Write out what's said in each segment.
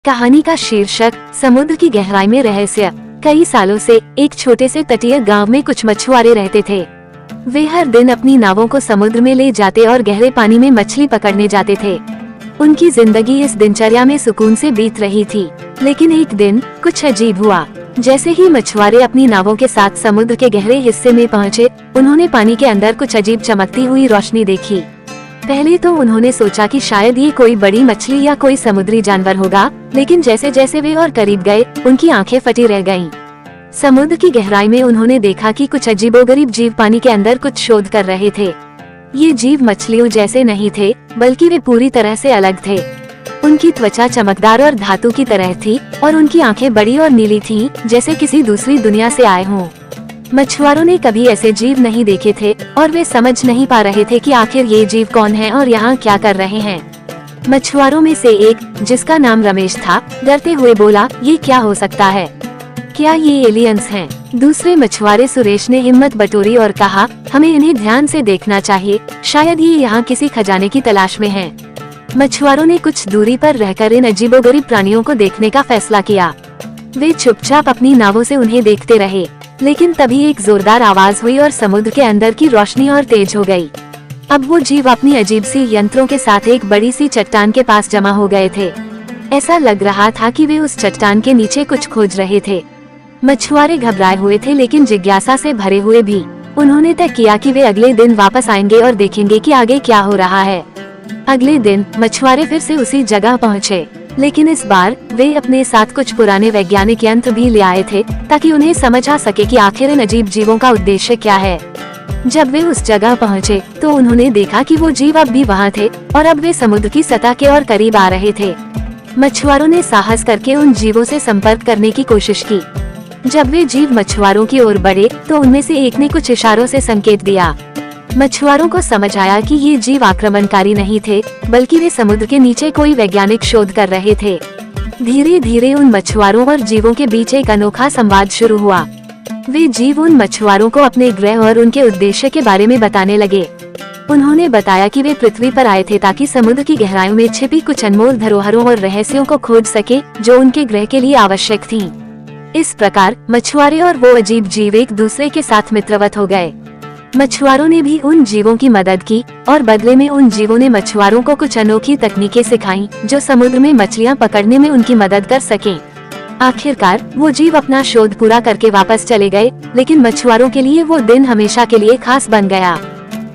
कहानी का शीर्षक समुद्र की गहराई में रहस्य। कई सालों से एक छोटे से तटीय गांव में कुछ मछुआरे रहते थे। वे हर दिन अपनी नावों को समुद्र में ले जाते और गहरे पानी में मछली पकड़ने जाते थे। उनकी जिंदगी इस दिनचर्या में सुकून से बीत रही थी, लेकिन एक दिन कुछ अजीब हुआ। जैसे ही मछुआरे अपनी नावों के साथ समुद्र के गहरे हिस्से में पहुँचे, उन्होंने पानी के अंदर कुछ अजीब चमकती हुई रोशनी देखी। पहले तो उन्होंने सोचा कि शायद ये कोई बड़ी मछली या कोई समुद्री जानवर होगा, लेकिन जैसे जैसे वे और करीब गए, उनकी आंखें फटी रह गईं। समुद्र की गहराई में उन्होंने देखा कि कुछ अजीबोगरीब जीव पानी के अंदर कुछ शोध कर रहे थे। ये जीव मछलियों जैसे नहीं थे, बल्कि वे पूरी तरह से अलग थे। उनकी त्वचा चमकदार और धातु की तरह थी और उनकी आंखें बड़ी और नीली थीं, जैसे किसी दूसरी दुनिया से आए हों। मछुआरों ने कभी ऐसे जीव नहीं देखे थे और वे समझ नहीं पा रहे थे कि आखिर ये जीव कौन है और यहाँ क्या कर रहे हैं। मछुआरों में से एक, जिसका नाम रमेश था, डरते हुए बोला, ये क्या हो सकता है? क्या ये एलियंस हैं? दूसरे मछुआरे सुरेश ने हिम्मत बटोरी और कहा, हमें इन्हें ध्यान से देखना चाहिए, शायद ये यहाँ किसी खजाने की तलाश में हैं। मछुआरों ने कुछ दूरी पर रहकर इन अजीबोगरीब प्राणियों को देखने का फैसला किया। वे चुपचाप अपनी नावों से उन्हें देखते रहे, लेकिन तभी एक जोरदार आवाज हुई और समुद्र के अंदर की रोशनी और तेज हो गई। अब वो जीव अपनी अजीब सी यंत्रों के साथ एक बड़ी सी चट्टान के पास जमा हो गए थे। ऐसा लग रहा था कि वे उस चट्टान के नीचे कुछ खोज रहे थे। मछुआरे घबराए हुए थे, लेकिन जिज्ञासा से भरे हुए भी। उन्होंने तय किया कि वे अगले दिन वापस आएंगे और देखेंगे कि आगे क्या हो रहा है। अगले दिन मछुआरे फिर से उसी जगह पहुँचे, लेकिन इस बार वे अपने साथ कुछ पुराने वैज्ञानिक यंत्र भी ले आए थे, ताकि उन्हें समझ आ सके कि आखिर इन अजीब जीवों का उद्देश्य क्या है। जब वे उस जगह पहुंचे, तो उन्होंने देखा कि वो जीव अब भी वहां थे और अब वे समुद्र की सतह के और करीब आ रहे थे। मछुआरों ने साहस करके उन जीवों से संपर्क करने की कोशिश की। जब वे जीव मछुआरों की ओर बढ़े, तो उनमें से एक ने कुछ इशारों से संकेत दिया। मछुआरों को समझ आया कि ये जीव आक्रमणकारी नहीं थे, बल्कि वे समुद्र के नीचे कोई वैज्ञानिक शोध कर रहे थे। धीरे धीरे उन मछुआरों और जीवों के बीच एक अनोखा संवाद शुरू हुआ। वे जीव उन मछुआरों को अपने ग्रह और उनके उद्देश्य के बारे में बताने लगे। उन्होंने बताया कि वे पृथ्वी पर आए थे ताकि समुद्र की गहराइयों में छिपी कुछ अनमोल धरोहरों और रहस्यों को खोज सके, जो उनके ग्रह के लिए आवश्यक थीं। इस प्रकार मछुआरे और वो अजीब जीव एक दूसरे के साथ मित्रवत हो गए। मछुआरों ने भी उन जीवों की मदद की और बदले में उन जीवों ने मछुआरों को कुछ अनोखी तकनीकें सिखाईं, जो समुद्र में मछलियां पकड़ने में उनकी मदद कर सकें। आखिरकार वो जीव अपना शोध पूरा करके वापस चले गए, लेकिन मछुआरों के लिए वो दिन हमेशा के लिए खास बन गया।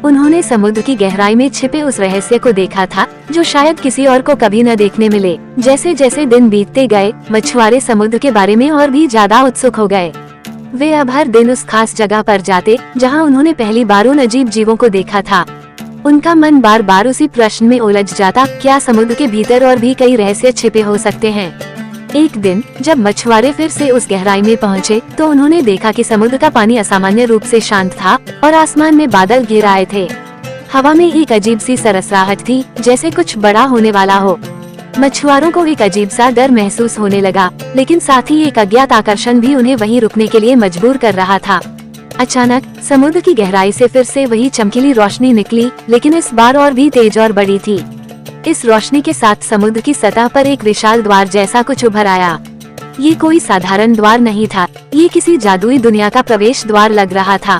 उन्होंने समुद्र की गहराई में छिपे उस रहस्य को देखा था, जो शायद किसी और को कभी न देखने मिले। जैसे जैसे दिन बीतते गए, मछुआरे समुद्र के बारे में और भी ज्यादा उत्सुक हो गए। वे अब हर दिन उस खास जगह पर जाते, जहां उन्होंने पहली बार उन अजीब जीवों को देखा था। उनका मन बार बार उसी प्रश्न में उलझ जाता, क्या समुद्र के भीतर और भी कई रहस्य छिपे हो सकते हैं? एक दिन जब मछुआरे फिर से उस गहराई में पहुंचे, तो उन्होंने देखा कि समुद्र का पानी असामान्य रूप से शांत था और आसमान में बादल घिर आए थे। हवा में एक अजीब सी सरसराहट थी, जैसे कुछ बड़ा होने वाला हो। मछुआरों को एक अजीब सा डर महसूस होने लगा, लेकिन साथ ही एक अज्ञात आकर्षण भी उन्हें वहीं रुकने के लिए मजबूर कर रहा था। अचानक समुद्र की गहराई से फिर से वही चमकीली रोशनी निकली, लेकिन इस बार और भी तेज और बड़ी थी। इस रोशनी के साथ समुद्र की सतह पर एक विशाल द्वार जैसा कुछ उभर आया। ये कोई साधारण द्वार नहीं था, ये किसी जादुई दुनिया का प्रवेश द्वार लग रहा था।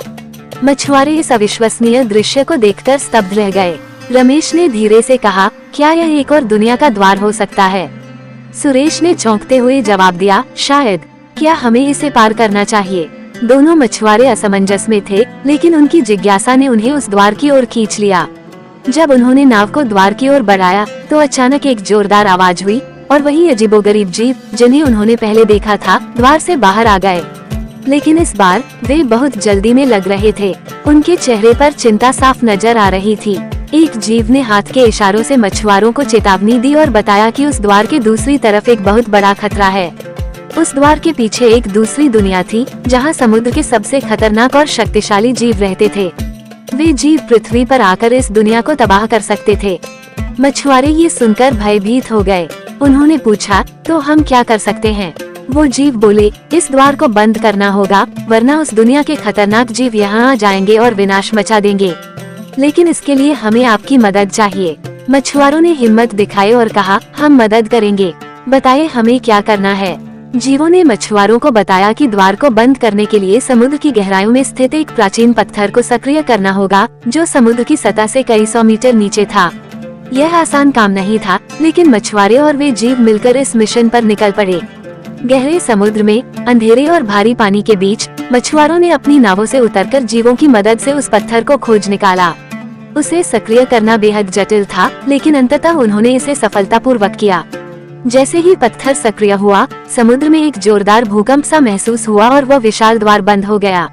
मछुआरे इस अविश्वसनीय दृश्य को देखकर स्तब्ध रह गए। रमेश ने धीरे से कहा, क्या यह एक और दुनिया का द्वार हो सकता है? सुरेश ने चौंकते हुए जवाब दिया, शायद। क्या हमें इसे पार करना चाहिए? दोनों मछुआरे असमंजस में थे, लेकिन उनकी जिज्ञासा ने उन्हें उस द्वार की ओर खींच लिया। जब उन्होंने नाव को द्वार की ओर बढ़ाया, तो अचानक एक जोरदार आवाज हुई और वही अजीबोगरीब जीव, जिन्हें उन्होंने पहले देखा था, द्वार से बाहर आ गए। लेकिन इस बार वे बहुत जल्दी में लग रहे थे। उनके चेहरे पर चिंता साफ नजर आ रही थी। एक जीव ने हाथ के इशारों से मछुआरों को चेतावनी दी और बताया कि उस द्वार के दूसरी तरफ एक बहुत बड़ा खतरा है। उस द्वार के पीछे एक दूसरी दुनिया थी, जहां समुद्र के सबसे खतरनाक और शक्तिशाली जीव रहते थे। वे जीव पृथ्वी पर आकर इस दुनिया को तबाह कर सकते थे। मछुआरे ये सुनकर भयभीत हो गए। उन्होंने पूछा, तो हम क्या कर सकते हैं? वो जीव बोले, इस द्वार को बंद करना होगा, वरना उस दुनिया के खतरनाक जीव यहाँ आ जाएंगे और विनाश मचा देंगे। लेकिन इसके लिए हमें आपकी मदद चाहिए। मछुआरों ने हिम्मत दिखाई और कहा, हम मदद करेंगे। बताइए हमें क्या करना है। जीवों ने मछुआरों को बताया कि द्वार को बंद करने के लिए समुद्र की गहराइयों में स्थित एक प्राचीन पत्थर को सक्रिय करना होगा, जो समुद्र की सतह से कई 100 मीटर नीचे था। यह आसान काम नहीं था, लेकिन मछुआरे और वे जीव मिलकर इस मिशन पर निकल पड़े। गहरे समुद्र में अंधेरे और भारी पानी के बीच मछुआरों ने अपनी नावों से उतरकर जीवों की मदद से उस पत्थर को खोज निकाला। उसे सक्रिय करना बेहद जटिल था, लेकिन अंततः उन्होंने इसे सफलतापूर्वक किया। जैसे ही पत्थर सक्रिय हुआ, समुद्र में एक जोरदार भूकंप सा महसूस हुआ और वह विशाल द्वार बंद हो गया।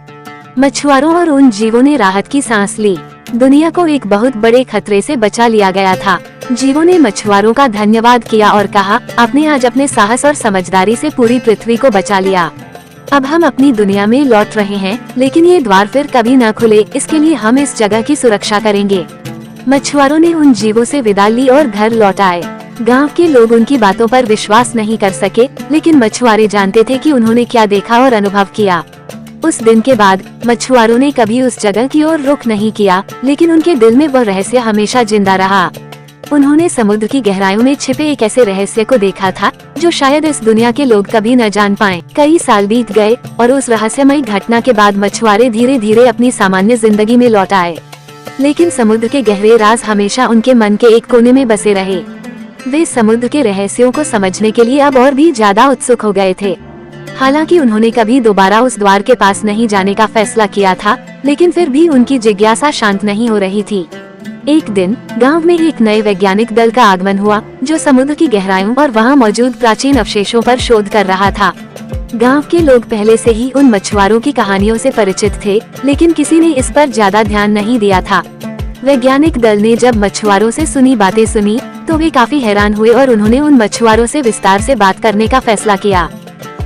मछुआरों और उन जीवों ने राहत की सांस ली। दुनिया को एक बहुत बड़े खतरे से बचा लिया गया था। जीवों ने मछुआरों का धन्यवाद किया और कहा, आपने आज अपने साहस और समझदारी से पूरी पृथ्वी को बचा लिया। अब हम अपनी दुनिया में लौट रहे हैं, लेकिन ये द्वार फिर कभी न खुले, इसके लिए हम इस जगह की सुरक्षा करेंगे। मछुआरों ने उन जीवों से विदा ली और घर लौट आए। गांव के लोग उनकी बातों पर विश्वास नहीं कर सके, लेकिन मछुआरे जानते थे कि उन्होंने क्या देखा और अनुभव किया। उस दिन के बाद मछुआरों ने कभी उस जगह की ओर रुख नहीं किया, लेकिन उनके दिल में वह रहस्य हमेशा जिंदा रहा। उन्होंने समुद्र की गहराइयों में छिपे एक ऐसे रहस्य को देखा था, जो शायद इस दुनिया के लोग कभी न जान पाए। कई साल बीत गए और उस रहस्यमयी घटना के बाद मछुआरे धीरे धीरे अपनी सामान्य जिंदगी में लौट आए, लेकिन समुद्र के गहरे राज हमेशा उनके मन के एक कोने में बसे रहे। वे समुद्र के रहस्यों को समझने के लिए अब और भी ज्यादा उत्सुक हो गए थे। हालांकि उन्होंने कभी दोबारा उस द्वार के पास नहीं जाने का फैसला किया था, लेकिन फिर भी उनकी जिज्ञासा शांत नहीं हो रही थी। एक दिन गांव में एक नए वैज्ञानिक दल का आगमन हुआ, जो समुद्र की गहराइयों और वहां मौजूद प्राचीन अवशेषों पर शोध कर रहा था। गांव के लोग पहले से ही उन मछुआरों की कहानियों से परिचित थे, लेकिन किसी ने इस पर ज्यादा ध्यान नहीं दिया था। वैज्ञानिक दल ने जब मछुआरों से सुनी बातें सुनी, तो वे काफी हैरान हुए और उन्होंने उन मछुआरों से विस्तार से बात करने का फैसला किया।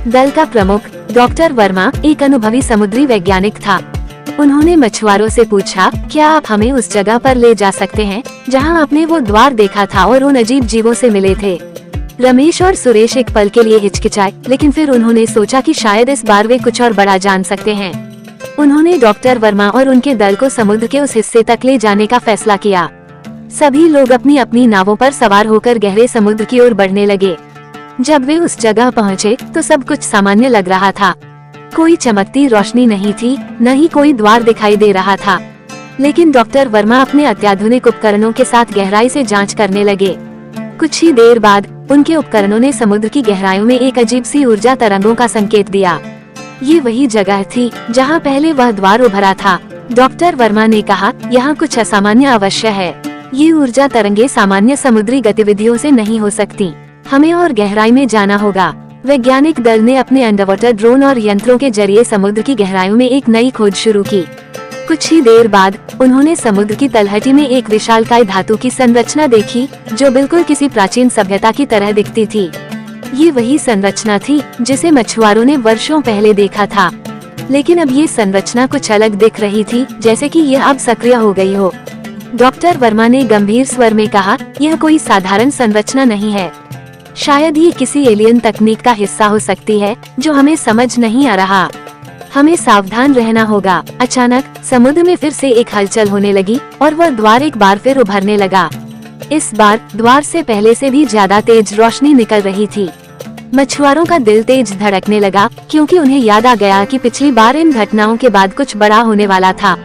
दल का प्रमुख डॉक्टर वर्मा एक अनुभवी समुद्री वैज्ञानिक था। उन्होंने मछुआरों से पूछा, क्या आप हमें उस जगह पर ले जा सकते हैं जहां आपने वो द्वार देखा था और उन अजीब जीवों से मिले थे। रमेश और सुरेश एक पल के लिए हिचकिचाए, लेकिन फिर उन्होंने सोचा कि शायद इस बार वे कुछ और बड़ा जान सकते हैं। उन्होंने डॉक्टर वर्मा और उनके दल को समुद्र के उस हिस्से तक ले जाने का फैसला किया। सभी लोग अपनी अपनी नावों पर सवार होकर गहरे समुद्र की ओर बढ़ने लगे। जब वे उस जगह पहुंचे, तो सब कुछ सामान्य लग रहा था। कोई चमकती रोशनी नहीं थी, न ही कोई द्वार दिखाई दे रहा था। लेकिन डॉक्टर वर्मा अपने अत्याधुनिक उपकरणों के साथ गहराई से जांच करने लगे। कुछ ही देर बाद उनके उपकरणों ने समुद्र की गहराइयों में एक अजीब सी ऊर्जा तरंगों का संकेत दिया। ये वही जगह थी जहां पहले वह द्वार उभरा था। डॉक्टर वर्मा ने कहा, यहाँ कुछ असामान्य अवश्य है। ये ऊर्जा तरंगे सामान्य समुद्री गतिविधियों से नहीं हो सकती। हमें और गहराई में जाना होगा। वैज्ञानिक दल ने अपने अंडरवाटर ड्रोन और यंत्रों के जरिए समुद्र की गहराइयों में एक नई खोज शुरू की। कुछ ही देर बाद उन्होंने समुद्र की तलहटी में एक विशालकाय धातु की संरचना देखी, जो बिल्कुल किसी प्राचीन सभ्यता की तरह दिखती थी। ये वही संरचना थी जिसे मछुआरों ने वर्षों पहले देखा था, लेकिन अब ये संरचना कुछ अलग दिख रही थी, जैसे कि यह अब सक्रिय हो गई हो। डॉक्टर वर्मा ने गंभीर स्वर में कहा, यह कोई साधारण संरचना नहीं है। शायद ये किसी एलियन तकनीक का हिस्सा हो सकती है, जो हमें समझ नहीं आ रहा। हमें सावधान रहना होगा। अचानक समुद्र में फिर से एक हलचल होने लगी और वह द्वार एक बार फिर उभरने लगा। इस बार द्वार से पहले से भी ज्यादा तेज रोशनी निकल रही थी। मछुआरों का दिल तेज धड़कने लगा, क्योंकि उन्हें याद आ गया कि पिछली बार इन घटनाओं के बाद कुछ बड़ा होने वाला था।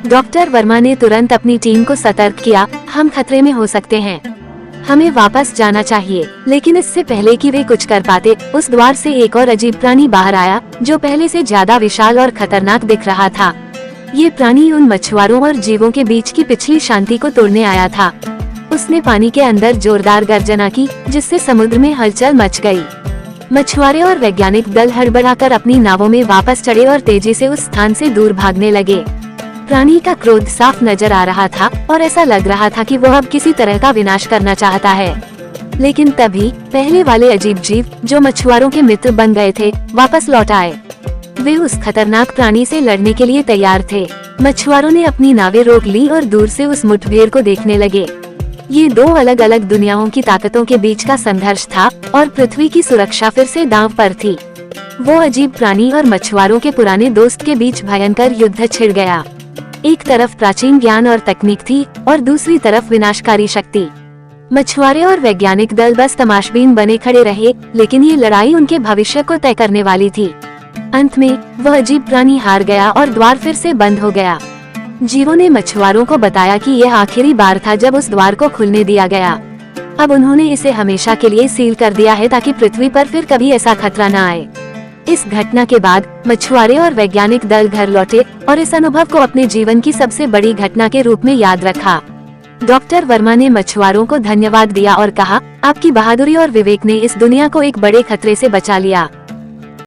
डॉक्टर वर्मा ने तुरंत अपनी टीम को सतर्क किया, हम खतरे में हो सकते हैं, हमें वापस जाना चाहिए। लेकिन इससे पहले कि वे कुछ कर पाते, उस द्वार से एक और अजीब प्राणी बाहर आया, जो पहले से ज्यादा विशाल और खतरनाक दिख रहा था। ये प्राणी उन मछुआरों और जीवों के बीच की पिछली शांति को तोड़ने आया था। उसने पानी के अंदर जोरदार गर्जना की, जिससे समुद्र में हलचल मच गई। मछुआरे और वैज्ञानिक दल हड़बड़ाकर अपनी नावों में वापस चढ़े और तेजी से उस स्थान से दूर भागने लगे। प्राणी का क्रोध साफ नजर आ रहा था और ऐसा लग रहा था कि वह अब किसी तरह का विनाश करना चाहता है। लेकिन तभी पहले वाले अजीब जीव, जो मछुआरों के मित्र बन गए थे, वापस लौट आए। वे उस खतरनाक प्राणी से लड़ने के लिए तैयार थे। मछुआरों ने अपनी नावें रोक ली और दूर से उस मुठभेड़ को देखने लगे। ये दो अलग अलग दुनियाओं की ताकतों के बीच का संघर्ष था और पृथ्वी की सुरक्षा फिर से दांव पर थी। वो अजीब प्राणी और मछुआरों के पुराने दोस्त के बीच भयंकर युद्ध छिड़ गया। एक तरफ प्राचीन ज्ञान और तकनीक थी और दूसरी तरफ विनाशकारी शक्ति। मछुआरे और वैज्ञानिक दल बस तमाशबीन बने खड़े रहे, लेकिन ये लड़ाई उनके भविष्य को तय करने वाली थी। अंत में वह अजीब प्राणी हार गया और द्वार फिर से बंद हो गया। जीरो ने मछुआरों को बताया कि यह आखिरी बार था जब उस द्वार को खुलने दिया गया। अब उन्होंने इसे हमेशा के लिए सील कर दिया है ताकि पृथ्वी पर फिर कभी ऐसा खतरा न आए। इस घटना के बाद मछुआरे और वैज्ञानिक दल घर लौटे और इस अनुभव को अपने जीवन की सबसे बड़ी घटना के रूप में याद रखा। डॉक्टर वर्मा ने मछुआरों को धन्यवाद दिया और कहा, आपकी बहादुरी और विवेक ने इस दुनिया को एक बड़े खतरे से बचा लिया।